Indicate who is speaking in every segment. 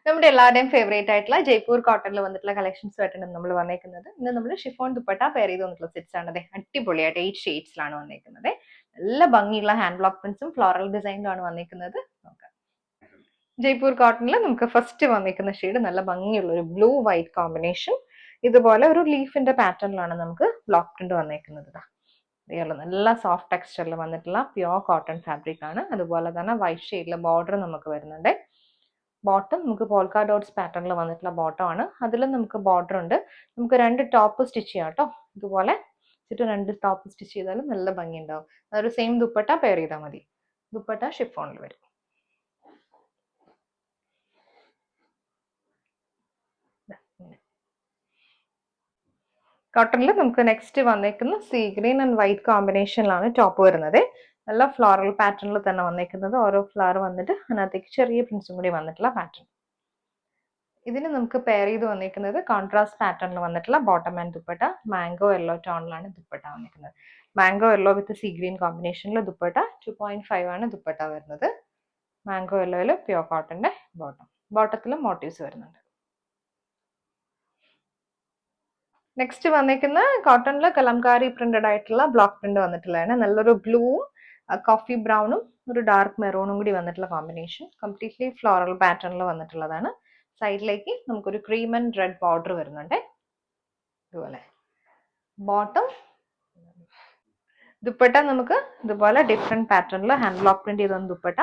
Speaker 1: നമ്മുടെ എല്ലാവരുടെയും ഫേവറേറ്റ് ആയിട്ടുള്ള ജയ്പൂർ കോട്ടണിൽ വന്നിട്ടുള്ള കളക്ഷൻസ് ആയിട്ടാണ് നമ്മൾ വന്നേക്കുന്നത്. ഇന്ന് നമ്മൾ ഷിഫോൺ ദുപ്പട്ട പെയർ ചെയ്ത് വന്നിട്ടുള്ള സെറ്റ്സ് ആണ്. അതെ, അടിപൊളിയായിട്ട് 8 ഷെയ്ഡ്സിലാണ് വന്നേക്കുന്നത്. നല്ല ഭംഗിയുള്ള ഹാൻഡ് ബ്ലോക്ക് പ്രിന്റ്സും ഫ്ലോറൽ ഡിസൈനിലാണ് വന്നേക്കുന്നത്. നോക്കാം. ജയ്പൂർ കോട്ടണിൽ നമുക്ക് ഫസ്റ്റ് വന്നേക്കുന്ന ഷെയ്ഡ് നല്ല ഭംഗിയുള്ള ഒരു ബ്ലൂ വൈറ്റ് കോമ്പിനേഷൻ. ഇതുപോലെ ഒരു ലീഫിന്റെ പാറ്റേണിലാണ് നമുക്ക് ബ്ലോക്ക് പ്രിന്റ് വന്നേക്കുന്നത്. നല്ല സോഫ്റ്റ് ടെക്സ്ചറിൽ വന്നിട്ടുള്ള പ്യോർ കോട്ടൺ ഫാബ്രിക് ആണ്. അതുപോലെ തന്നെ വൈറ്റ് ഷെയ്ഡിലെ ബോർഡർ നമുക്ക് വരുന്നുണ്ട്. ബോട്ടം നമുക്ക് പോൾക്ക ഡോട്ട്സ് പാറ്റേണിൽ വന്നിട്ടുള്ള ബോട്ടം ആണ്. അതിലും നമുക്ക് ബോർഡർ ഉണ്ട്. നമുക്ക് 2 ടോപ്പ് സ്റ്റിച്ച് ചെയ്യാം കേട്ടോ. ഇതുപോലെ ചുറ്റും 2 ടോപ്പ് സ്റ്റിച്ച് ചെയ്താലും നല്ല ഭംഗി ഉണ്ടാവും. അതൊരു സെയിം ദുപ്പട്ട പെയർ ചെയ്താൽ മതി. ദുപ്പട്ട ഷിഫോണിൽ വരും. കോട്ടണിൽ നമുക്ക് നെക്സ്റ്റ് വന്നേക്കുന്ന സീ ഗ്രീൻ ആൻഡ് വൈറ്റ് കോമ്പിനേഷനിലാണ് ടോപ്പ് വരുന്നത്. നല്ല ഫ്ലോറൽ പാറ്റേണിൽ തന്നെ വന്നേക്കുന്നത്. ഓരോ ഫ്ലവർ വന്നിട്ട് അതിനകത്തേക്ക് ചെറിയ പ്രിന്റ്സും കൂടി വന്നിട്ടുള്ള പാറ്റേൺ. ഇതിന് നമുക്ക് പെയർ ചെയ്ത് വന്നിരിക്കുന്നത് കോൺട്രാസ്റ്റ് പാറ്റേണിൽ വന്നിട്ടുള്ള bottom and dupatta. Mango yellow ടോണിലാണ് ദുപ്പട്ട വന്നിരിക്കുന്നത്. Mango yellow with sea green കോമ്പിനേഷനിൽ ദുപ്പട്ട 2.5 ആണ് ദുപ്പട്ട വരുന്നത്. മാംഗോ യെല്ലോയിൽ പ്യോർ കോട്ടന്റെ ബോട്ടം. ബോട്ടത്തിലും മോട്ടീവ്സ് വരുന്നുണ്ട്. നെക്സ്റ്റ് വന്നിരിക്കുന്ന കോട്ടണിൽ കലംകാരി പ്രിന്റഡ് ആയിട്ടുള്ള ബ്ലോക്ക് പ്രിന്റ് വന്നിട്ടുള്ളതാണ്. നല്ലൊരു ബ്ലൂവും കോഫി ബ്രൗണും ഒരു ഡാർക്ക് മെറൂണും കൂടി വന്നിട്ടുള്ള കോമ്പിനേഷൻ. കംപ്ലീറ്റ്ലി ഫ്ലോറൽ പാറ്റേണിൽ വന്നിട്ടുള്ളതാണ്. സൈഡിലേക്ക് നമുക്കൊരു ക്രീം ആൻഡ് റെഡ് ബോർഡർ വരുന്നുണ്ട്. ഇതുപോലെ ബോട്ടം. ദുപ്പട്ട നമുക്ക് ഇതുപോലെ ഡിഫറെന്റ് പാറ്റേണിൽ ഹാൻഡ് ബ്ലോക്ക് പ്രിന്റ് ചെയ്ത ദുപ്പട്ട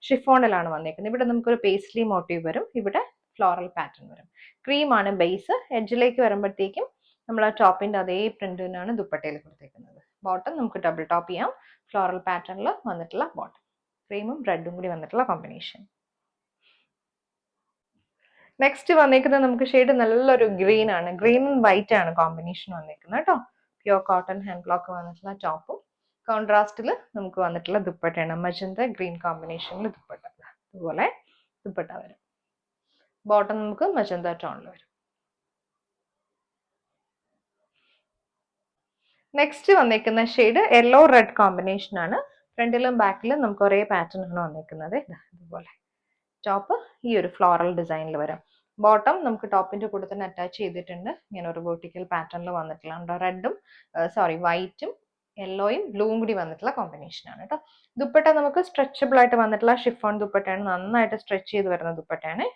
Speaker 1: ഷിഫോണിലാണ് വന്നിരിക്കുന്നത്. ഇവിടെ നമുക്കൊരു പേസ്ലി മോട്ടീവ് വരും. ഇവിടെ ഫ്ലോറൽ പാറ്റേൺ വരും. ക്രീം ആണ് ബേസ്. എഡ്ജിലേക്ക് വരുമ്പോഴത്തേക്കും നമ്മൾ ആ ടോപ്പിന്റെ അതേ പ്രിന്റിനാണ് ദുപ്പട്ടയിൽ കൊടുത്തേക്കുന്നത്. ബോട്ടം നമുക്ക് ഡബിൾ ടോപ്പ് ചെയ്യാം. ഫ്ലോറൽ പാറ്റേണിൽ വന്നിട്ടുള്ള ബോട്ടം. ക്രീമും റെഡും കൂടി വന്നിട്ടുള്ള കോമ്പിനേഷൻ. നെക്സ്റ്റ് വന്നേക്കുന്നത് നമുക്ക് ഷെയ്ഡ് നല്ലൊരു ഗ്രീൻ ആണ്. ഗ്രീൻ ആൻഡ് വൈറ്റ് ആണ് കോമ്പിനേഷൻ വന്നേക്കുന്നത് കേട്ടോ. പ്യോർ കോട്ടൺ ഹാൻഡ് ബ്ലോക്ക് വന്നിട്ടുള്ള ടോപ്പും കോൺട്രാസ്റ്റിൽ നമുക്ക് വന്നിട്ടുള്ള ദുപ്പട്ടയാണ്. മജന്ത ഗ്രീൻ കോമ്പിനേഷനിൽ ദുപ്പട്ട. അതുപോലെ ദുപ്പട്ട വരും. ബോട്ടം നമുക്ക് മജന്ത ടോണിൽ വരും. നെക്സ്റ്റ് വന്നേക്കുന്ന ഷെയ്ഡ് യെല്ലോ റെഡ് കോമ്പിനേഷൻ ആണ്. ഫ്രണ്ടിലും ബാക്കിലും നമുക്ക് ഒരേ പാറ്റേൺ ആണ് വന്നേക്കുന്നത്. ഇതുപോലെ ടോപ്പ് ഈ ഒരു ഫ്ലോറൽ ഡിസൈനിൽ വരാം. ബോട്ടം നമുക്ക് ടോപ്പിന്റെ കൂടെ തന്നെ അറ്റാച്ച് ചെയ്തിട്ടുണ്ട്. ഇങ്ങനെ ഒരു വെർട്ടിക്കൽ പാറ്റേണിൽ വന്നിട്ടുള്ള റെഡും വൈറ്റും യെല്ലോയും ബ്ലൂവും കൂടി വന്നിട്ടുള്ള കോമ്പിനേഷൻ ആണ് കേട്ടോ. ദുപ്പട്ട നമുക്ക് സ്ട്രെച്ചബിൾ ആയിട്ട് വന്നിട്ടുള്ള ഷിഫോൺ ദുപ്പട്ടയാണ്. നന്നായിട്ട് സ്ട്രെച്ച് ചെയ്ത് വരുന്ന ദുപ്പട്ടയാണ്.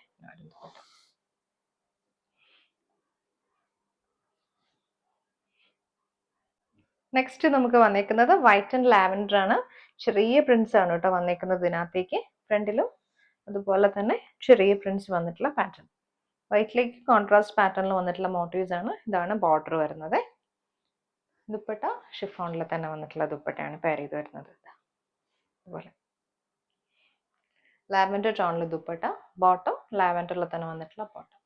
Speaker 1: നെക്സ്റ്റ് നമുക്ക് വന്നേക്കുന്നത് വൈറ്റ് ആൻഡ് ലാവൻഡർ ആണ്. ചെറിയ പ്രിന്റ്സ് ആണ് കേട്ടോ വന്നേക്കുന്നത് ഇതിനകത്തേക്ക്. ഫ്രണ്ടിലും അതുപോലെ തന്നെ ചെറിയ പ്രിന്റ്സ് വന്നിട്ടുള്ള പാറ്റേൺ. വൈറ്റിലേക്ക് കോൺട്രാസ്റ്റ് പാറ്റേണിൽ വന്നിട്ടുള്ള മോട്ടീവ്സ് ആണ്. ഇതാണ് ബോർഡർ വരുന്നത്. ദുപ്പട്ട ഷിഫോണിൽ തന്നെ വന്നിട്ടുള്ള ദുപ്പട്ടയാണ് പെയർ ചെയ്ത് വരുന്നത്. അതുപോലെ ലാവൻഡർ ടോണിൽ ദുപ്പട്ട. ബോട്ടം ലാവൻഡറിൽ തന്നെ വന്നിട്ടുള്ള ബോട്ടം.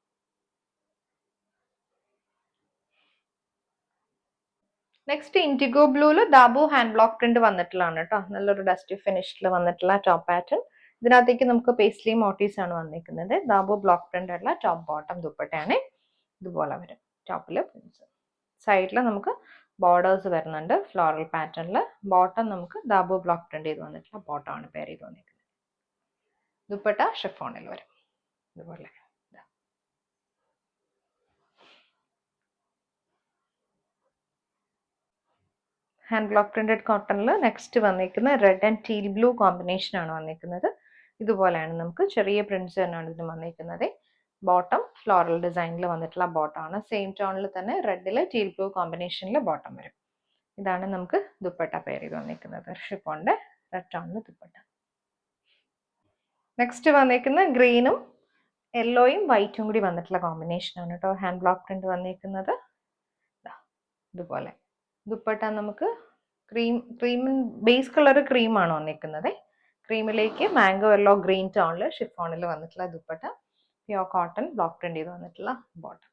Speaker 1: നെക്സ്റ്റ് ഇൻഡിഗോ ബ്ലൂല് ദാബു ഹാൻഡ് ബ്ലോക്ക് പ്രിന്റ് വന്നിട്ടുള്ളതാണ് കേട്ടോ. നല്ലൊരു ഡസ്റ്റി ഫിനിഷിൽ വന്നിട്ടുള്ള ടോപ്പ് പാറ്റേൺ. ഇതിനകത്തേക്ക് നമുക്ക് പേസ്ലി മോട്ടീവ്സ് ആണ് വന്നിരിക്കുന്നത്. ദാബു ബ്ലോക്ക് പ്രിന്റ് ആയിട്ടുള്ള ടോപ്പ് ബോട്ടം ദുപ്പട്ടയാണ്. ഇതുപോലെ വരും ടോപ്പില് പ്രിന്റ്സ്. സൈഡിൽ നമുക്ക് ബോർഡേഴ്സ് വരുന്നുണ്ട് ഫ്ലോറൽ പാറ്റേണിൽ. ബോട്ടം നമുക്ക് ദാബു ബ്ലോക്ക് പ്രിന്റ് ചെയ്ത് വന്നിട്ടുള്ള ബോട്ടം ആണ് പെയർ ചെയ്ത് വന്നിരിക്കുന്നത്. ദുപ്പട്ട ഷിഫോണിൽ വരും. ഇതുപോലെ ഹാൻഡ് ബ്ലോക്ക് പ്രിന്റഡ് കോട്ടണിൽ നെക്സ്റ്റ് വന്നിരിക്കുന്ന red and teal blue combination ആണ് വന്നിരിക്കുന്നത്. ഇതുപോലെയാണ് നമുക്ക് ചെറിയ പ്രിന്റ്സ് തന്നെയാണ് ഇതിന് വന്നിരിക്കുന്നത്. ബോട്ടം ഫ്ലോറൽ ഡിസൈനിൽ വന്നിട്ടുള്ള ബോട്ടം ആണ്. സെയിം ടോണിൽ തന്നെ റെഡിൽ ടീൽ ബ്ലൂ കോമ്പിനേഷനിൽ ബോട്ടം വരും. ഇതാണ് നമുക്ക് ദുപ്പട്ട പെയർ ചെയ്ത് വന്നിരിക്കുന്നത്. ഷിഫോണിന്റെ റെഡ് ടോണിൽ ദുപ്പട്ട. നെക്സ്റ്റ് വന്നിരിക്കുന്ന ഗ്രീനും യെല്ലോയും വൈറ്റും കൂടി വന്നിട്ടുള്ള കോമ്പിനേഷൻ ആണ് കേട്ടോ. ഹാൻഡ് ബ്ലോക്ക് പ്രിന്റ് വന്നിരിക്കുന്നത് ഇതുപോലെ. ദുപ്പട്ട നമുക്ക് ക്രീം ബേസ് കളർ ക്രീമാണ് വന്നിരിക്കുന്നത്. ക്രീമിലേക്ക് മാംഗോ യെല്ലോ ഗ്രീൻ ടോണിൽ ഷിഫോണിൽ വന്നിട്ടുള്ള dupatta. Pure cotton block print ചെയ്ത് വന്നിട്ടുള്ള ബോട്ടം.